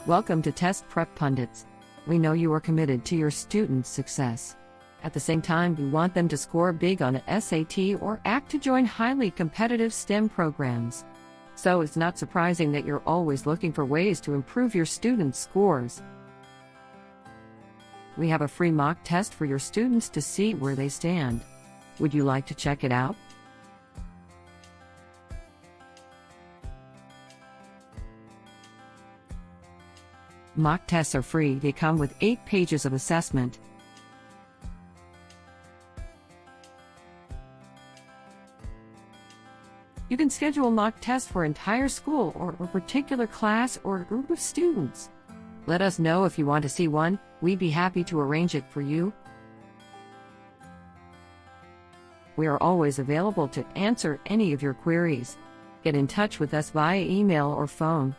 Welcome to Test Prep Pundits. We know you are committed to your students' success. At the same time, we want them to score big on an SAT or ACT to join highly competitive STEM programs. So it's not surprising that you're always looking for ways to improve your students' scores. We have a free mock test for your students to see where they stand. Would you like to check it out? Mock tests are free. They come with 8 pages of assessment. You can schedule mock tests for entire school or a particular class or a group of students. Let us know if you want to see one. We'd be happy to arrange it for you. We are always available to answer any of your queries. Get in touch with us via email or phone.